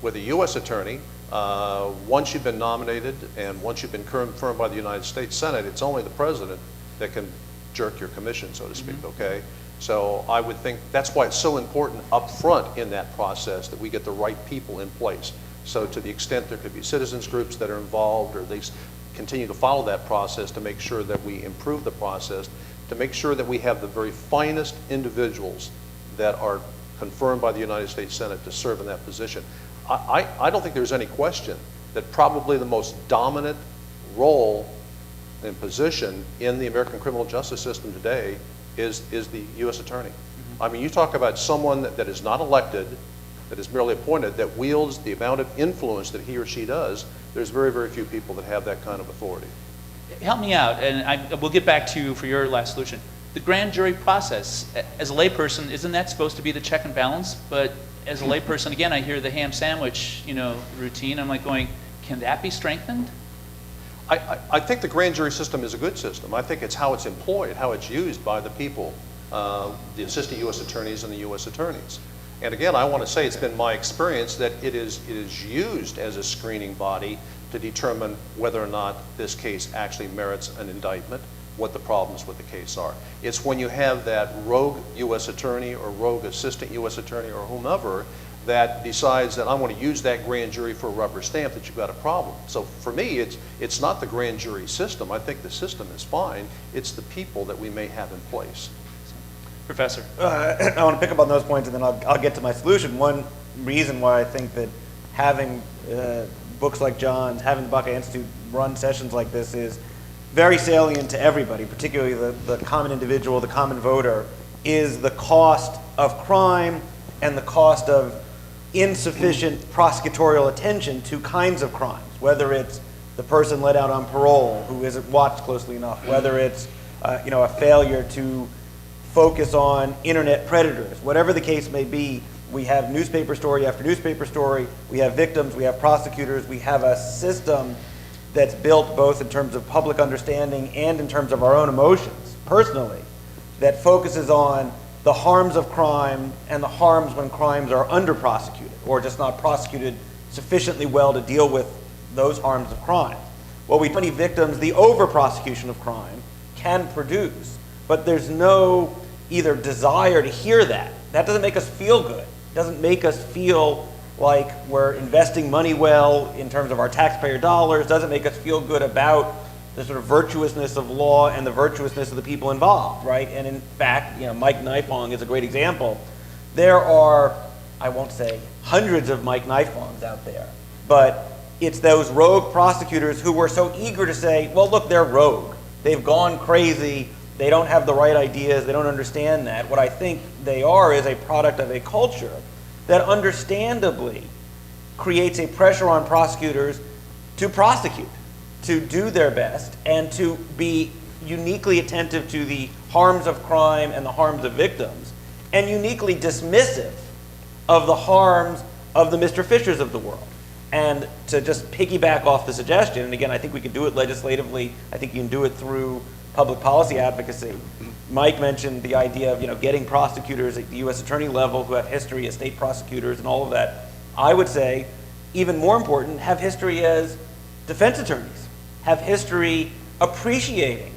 with a U.S. attorney, once you've been nominated and once you've been confirmed by the United States Senate, it's only the president that can jerk your commission, so to speak, okay? So I would think that's why it's so important up front in that process that we get the right people in place. So to the extent there could be citizens groups that are involved, or they continue to follow that process to make sure that we improve the process, to make sure that we have the very finest individuals that are confirmed by the United States Senate to serve in that position. I don't think there's any question that probably the most dominant role and position in the American criminal justice system today is the U.S. Attorney. I mean, you talk about someone that is not elected, that is merely appointed, that wields the amount of influence that he or she does. There's very, very few people that have that kind of authority. Help me out, and we'll get back to you for your last solution. The grand jury process, as a layperson, isn't that supposed to be the check and balance? But as a layperson, again, I hear the ham sandwich, routine. I'm like going, can that be strengthened? I think the grand jury system is a good system. I think it's how it's employed, how it's used by the people, the assistant U.S. attorneys and the U.S. attorneys. And again, I want to say it's been my experience that it is used as a screening body to determine whether or not this case actually merits an indictment, what the problems with the case are. It's when you have that rogue U.S. attorney or rogue assistant U.S. attorney or whomever that decides that I want to use that grand jury for a rubber stamp that you've got a problem. So for me, it's not the grand jury system. I think the system is fine. It's the people that we may have in place. Professor. I want to pick up on those points and then I'll get to my solution. One reason why I think that having books like John's, having the Buckeye Institute run sessions like this is very salient to everybody, particularly the common individual, the common voter, is the cost of crime and the cost of insufficient prosecutorial attention to kinds of crimes, whether it's the person let out on parole who isn't watched closely enough, whether it's a failure to focus on internet predators, whatever the case may be. We have newspaper story after newspaper story, we have victims, we have prosecutors, we have a system that's built both in terms of public understanding and in terms of our own emotions, personally, that focuses on the harms of crime and the harms when crimes are under-prosecuted or just not prosecuted sufficiently well to deal with those harms of crime. What we do many victims, the over-prosecution of crime can produce, but there's no either desire to hear that. That doesn't make us feel good. It doesn't make us feel like we're investing money well in terms of our taxpayer dollars, doesn't make us feel good about the sort of virtuousness of law and the virtuousness of the people involved, right? And in fact, Mike Nifong is a great example. There are, I won't say hundreds of Mike Nifongs out there, but it's those rogue prosecutors who were so eager to say, well, look, they're rogue. They've gone crazy. They don't have the right ideas. They don't understand that. What I think they are is a product of a culture that understandably creates a pressure on prosecutors to prosecute, to do their best, and to be uniquely attentive to the harms of crime and the harms of victims, and uniquely dismissive of the harms of the Mr. Fischers of the world. And to just piggyback off the suggestion, and again, I think we can do it legislatively, I think you can do it through public policy advocacy. Mike mentioned the idea of getting prosecutors at the U.S. attorney level who have history as state prosecutors and all of that. I would say, even more important, have history as defense attorneys, have history appreciating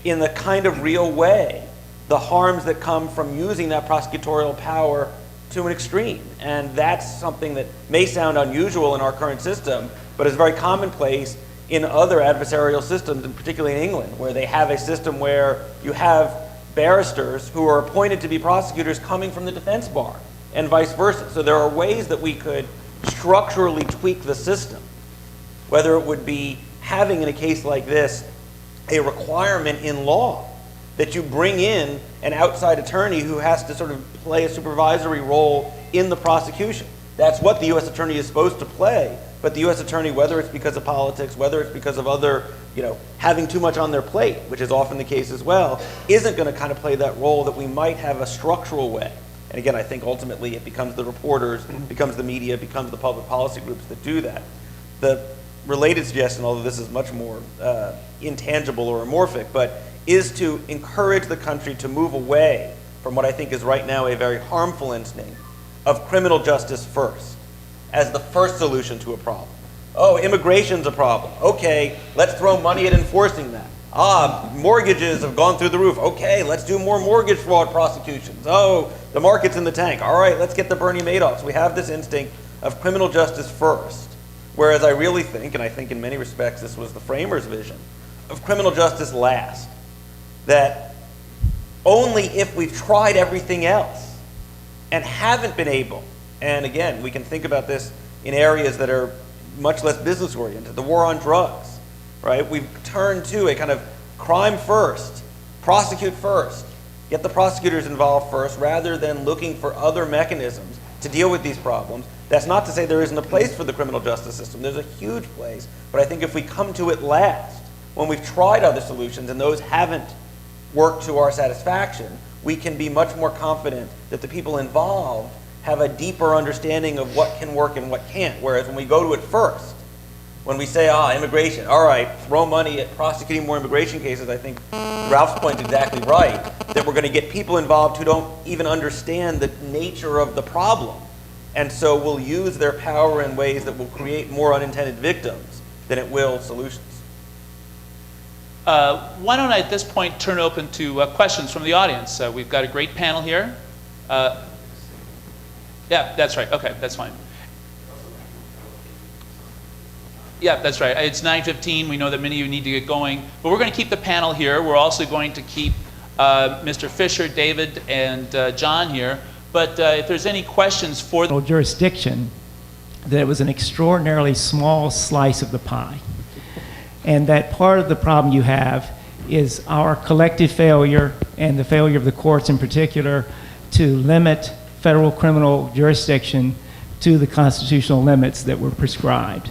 in the kind of real way the harms that come from using that prosecutorial power to an extreme. And that's something that may sound unusual in our current system, but is very commonplace in other adversarial systems, and particularly in England, where they have a system where you have barristers who are appointed to be prosecutors coming from the defense bar, and vice versa. So there are ways that we could structurally tweak the system, whether it would be having in a case like this a requirement in law that you bring in an outside attorney who has to sort of play a supervisory role in the prosecution. That's what the U.S. attorney is supposed to play, but the U.S. attorney, whether it's because of politics, whether it's because of other, having too much on their plate, which is often the case as well, isn't going to kind of play that role that we might have a structural way. And again, I think ultimately it becomes the reporters, becomes the media, becomes the public policy groups that do that. The related suggestion, although this is much more intangible or amorphic, but is to encourage the country to move away from what I think is right now a very harmful instinct of criminal justice first, as the first solution to a problem. Oh, immigration's a problem. Okay, let's throw money at enforcing that. Mortgages have gone through the roof. Okay, let's do more mortgage fraud prosecutions. Oh, the market's in the tank. All right, let's get the Bernie Madoffs. We have this instinct of criminal justice first, whereas I really think, and I think in many respects this was the framers' vision, of criminal justice last. That only if we've tried everything else and haven't been able, and again, we can think about this in areas that are much less business oriented, the war on drugs, right? We've turned to a kind of crime first, prosecute first, get the prosecutors involved first, rather than looking for other mechanisms to deal with these problems. That's not to say there isn't a place for the criminal justice system. There's a huge place, but I think if we come to it last, when we've tried other solutions and those haven't worked to our satisfaction, we can be much more confident that the people involved have a deeper understanding of what can work and what can't. Whereas when we go to it first, when we say, immigration, all right, throw money at prosecuting more immigration cases, I think Ralph's point is exactly right, that we're going to get people involved who don't even understand the nature of the problem. And so we'll use their power in ways that will create more unintended victims than it will solutions. Why don't I at this point turn open to questions from the audience? We've got a great panel here. Yeah, that's right. Okay, that's fine. Yeah, that's right. It's 9:15. We know that many of you need to get going. But we're going to keep the panel here. We're also going to keep Mr. Fischer, David, and John here. But if there's any questions for the jurisdiction, that it was an extraordinarily small slice of the pie. And that part of the problem you have is our collective failure, and the failure of the courts in particular, to limit federal criminal jurisdiction to the constitutional limits that were prescribed.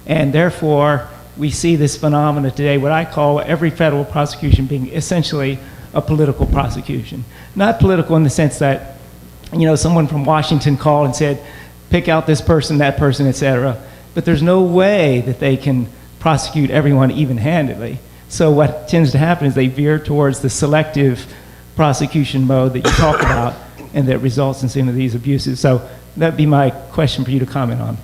And therefore, we see this phenomena today, what I call every federal prosecution being essentially a political prosecution. Not political in the sense that, someone from Washington called and said, pick out this person, that person, et cetera. But there's no way that they can prosecute everyone even-handedly. So what tends to happen is they veer towards the selective prosecution mode that you talk about, and that results in some of these abuses. So that'd be my question for you to comment on.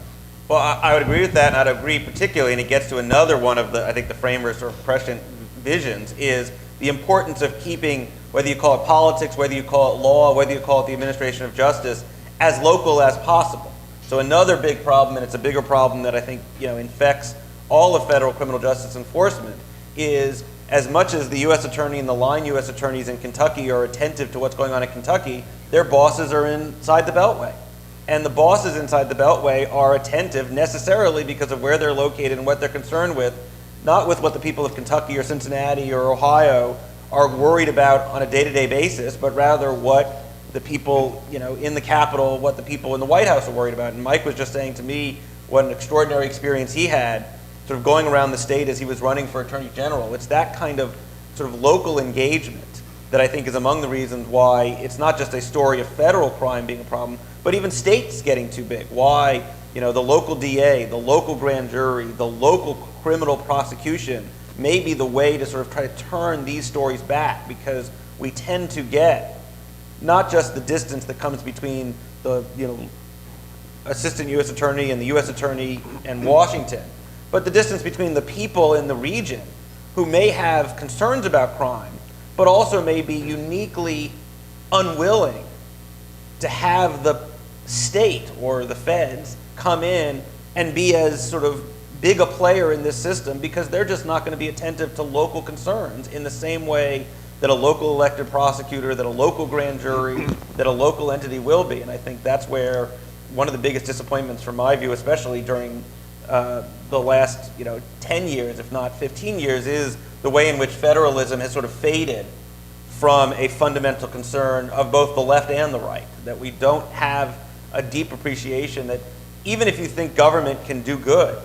Well, I would agree with that, and I'd agree particularly, and it gets to another one of the framers' or prescient visions, is the importance of keeping, whether you call it politics, whether you call it law, whether you call it the administration of justice, as local as possible. So another big problem, and it's a bigger problem that I think infects all of federal criminal justice enforcement, is as much as the U.S. Attorney and the line U.S. attorneys in Kentucky are attentive to what's going on in Kentucky, their bosses are inside the Beltway. And the bosses inside the Beltway are attentive necessarily because of where they're located and what they're concerned with, not with what the people of Kentucky or Cincinnati or Ohio are worried about on a day-to-day basis, but rather what the people in the Capitol, what the people in the White House are worried about. And Mike was just saying to me what an extraordinary experience he had sort of going around the state as he was running for Attorney General. It's that kind of sort of local engagement that I think is among the reasons why it's not just a story of federal crime being a problem, but even states getting too big. Why, the local DA, the local grand jury, the local criminal prosecution may be the way to sort of try to turn these stories back, because we tend to get not just the distance that comes between the, assistant U.S. attorney and the U.S. attorney and Washington, but the distance between the people in the region who may have concerns about crime, but also may be uniquely unwilling to have the state or the feds come in and be as sort of big a player in this system, because they're just not going to be attentive to local concerns in the same way that a local elected prosecutor, that a local grand jury, that a local entity will be. And I think that's where one of the biggest disappointments from my view, especially during the last 10 years, if not 15 years, is the way in which federalism has sort of faded from a fundamental concern of both the left and the right, that we don't have a deep appreciation that even if you think government can do good,